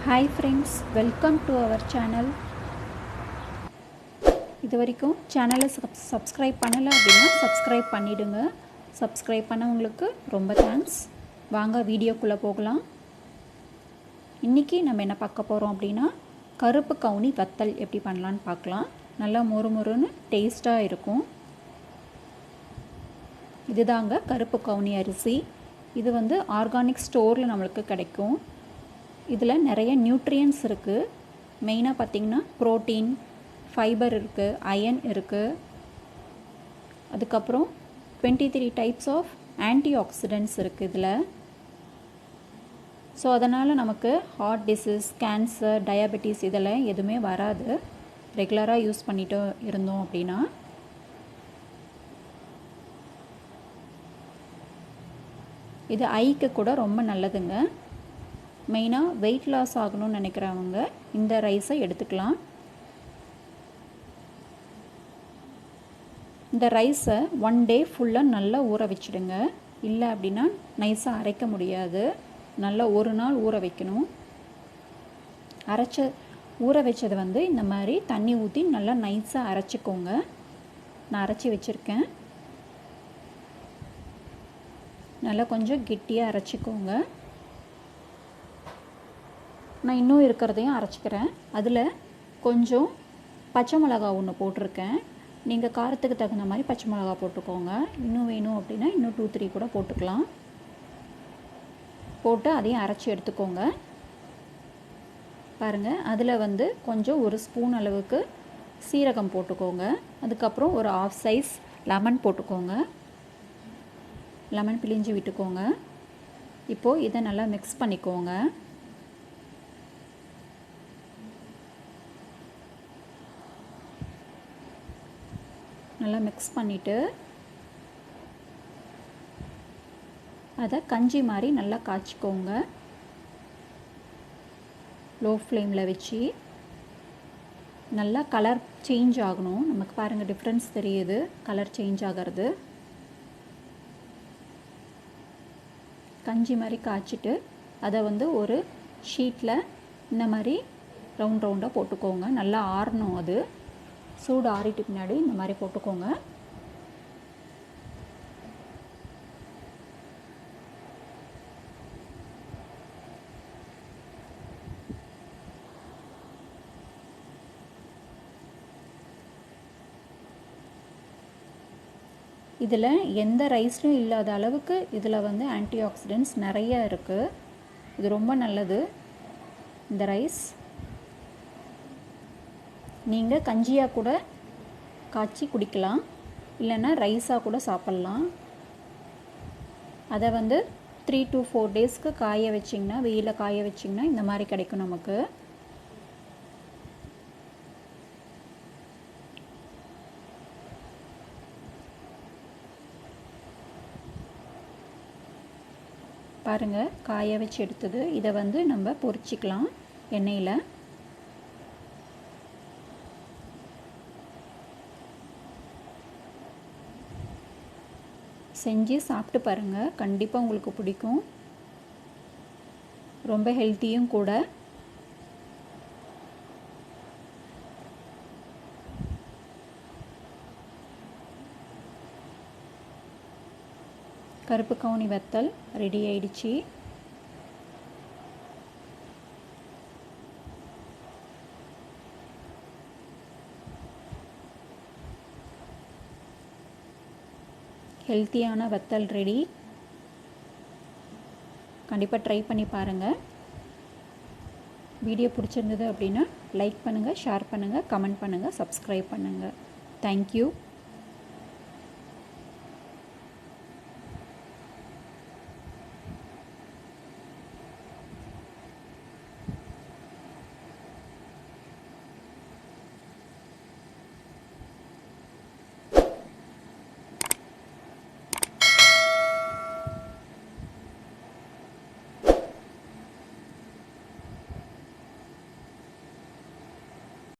Hi friends, welcome to our channel. இது வரைக்கும் சேனலை சப்ஸ்கிரைப் பண்ணலை அப்படின்னா சப்ஸ்கிரைப் பண்ணிவிடுங்க. சப்ஸ்கிரைப் பண்ணவங்களுக்கு ரொம்ப தேங்க்ஸ். வாங்க வீடியோக்குள்ளே போகலாம். இன்றைக்கி நம்ம என்ன பார்க்க போகிறோம் அப்படின்னா கருப்பு கவுனி வத்தல் எப்படி பண்ணலான்னு பார்க்கலாம். நல்லா மொறுமொறுன்னு டேஸ்ட்டாக இருக்கும். இதுதாங்க கருப்பு கவுனி அரிசி. இது வந்து ஆர்கானிக் ஸ்டோரில் நம்மளுக்கு கிடைக்கும். இதில் நிறைய நியூட்ரியன்ஸ் இருக்குது. மெயினாக பார்த்திங்கன்னா ப்ரோட்டீன், ஃபைபர் இருக்குது, அயன் இருக்குது. அதுக்கப்புறம் 23 டைப்ஸ் ஆஃப் ஆன்டி ஆக்சிடென்ட்ஸ் இருக்குது இதில். ஸோ அதனால் நமக்கு ஹார்ட் டிசீஸ், கேன்சர், டயபெட்டிஸ் இதெல்லாம் எதுவுமே வராது ரெகுலராக யூஸ் பண்ணிட்டு இருந்தோம் அப்படின்னா. இது ஐக்கு கூட ரொம்ப நல்லதுங்க. மெயினாக வெயிட் லாஸ் ஆகணும்னு நினைக்கிறவங்க இந்த ரைஸை எடுத்துக்கலாம். இந்த ரைஸை 1 டே ஃபுல்லாக நல்லா ஊற வச்சுடுங்க. இல்லை அப்படின்னா நைஸாக அரைக்க முடியாது. நல்லா ஒரு நாள் ஊற வைக்கணும். ஊற வச்சதை வந்து இந்த மாதிரி தண்ணி ஊற்றி நல்லா நைஸாக அரைச்சிக்கோங்க. நான் அரைச்சி வச்சுருக்கேன். நல்லா கொஞ்சம் கெட்டியாக அரைச்சிக்கோங்க. நான் இன்னும் இருக்கிறதையும் அரைச்சிக்கிறேன். அதில் கொஞ்சம் பச்சை மிளகா ஒன்று போட்டிருக்கேன். நீங்கள் காரத்துக்கு தகுந்த மாதிரி பச்சை மிளகா போட்டுக்கோங்க. இன்னும் வேணும் அப்படின்னா இன்னும் 2-3 கூட போட்டுக்கலாம். போட்டு அதையும் அரைச்சி எடுத்துக்கோங்க. பாருங்கள், அதில் வந்து கொஞ்சம் 1 ஸ்பூன் அளவுக்கு சீரகம் போட்டுக்கோங்க. அதுக்கப்புறம் ஒரு 1/2 சைஸ் லெமன் போட்டுக்கோங்க. லெமன் பிழிஞ்சு விட்டுக்கோங்க. இப்போது இதை நல்லா மிக்ஸ் பண்ணிக்கோங்க. நல்லா மிக்ஸ் பண்ணிவிட்டு அதை கஞ்சி மாதிரி நல்லா காய்ச்சிக்கோங்க. லோ ஃப்ளேமில் வச்சு நல்லா கலர் சேஞ்ச் ஆகணும். நமக்கு பாருங்கள் டிஃப்ரென்ஸ் தெரியுது, கலர் சேஞ்ச் ஆகிறது. கஞ்சி மாதிரி காய்ச்சிட்டு அதை வந்து ஒரு ஷீட்டில் இந்த மாதிரி ரவுண்டாக போட்டுக்கோங்க. நல்லா ஆறணும். அது சூடு ஆறிட்டு பின்னாடி இந்த மாதிரி போட்டுக்கோங்க. இதில் எந்த ரைஸ்லையும் இல்லாத அளவுக்கு இதில் வந்து ஆன்டி ஆக்சிடென்ட்ஸ் நிறைய இருக்குது. இது ரொம்ப நல்லது. இந்த ரைஸ் நீங்கள் கஞ்சியாக கூட காய்ச்சி குடிக்கலாம், இல்லைன்னா ரைஸாக கூட சாப்பிட்லாம். அதை வந்து 3 to 4 டேஸ்க்கு காய வச்சிங்கன்னா, வெயிலில் காய வச்சிங்கன்னா இந்த மாதிரி கிடைக்கும் நமக்கு. பாருங்கள், காய வச்சு எடுத்தது. இதை வந்து நம்ம பொரிச்சிக்கலாம் எண்ணெயில். செஞ்சு சாப்பிட்டு பாருங்கள், கண்டிப்பாக உங்களுக்கு பிடிக்கும். ரொம்ப ஹெல்த்தியும் கூட. கருப்பு கவுனி வத்தல் ரெடி ஆயிடுச்சு. ஹெல்த்தியான வத்தல் ரெடி. கண்டிப்பாக ட்ரை பண்ணி பாருங்கள். வீடியோ பிடிச்சிருந்தது அப்படின்னா லைக் பண்ணுங்கள், ஷேர் பண்ணுங்கள், கமெண்ட் பண்ணுங்கள், சப்ஸ்கிரைப் பண்ணுங்கள். தேங்க்யூ.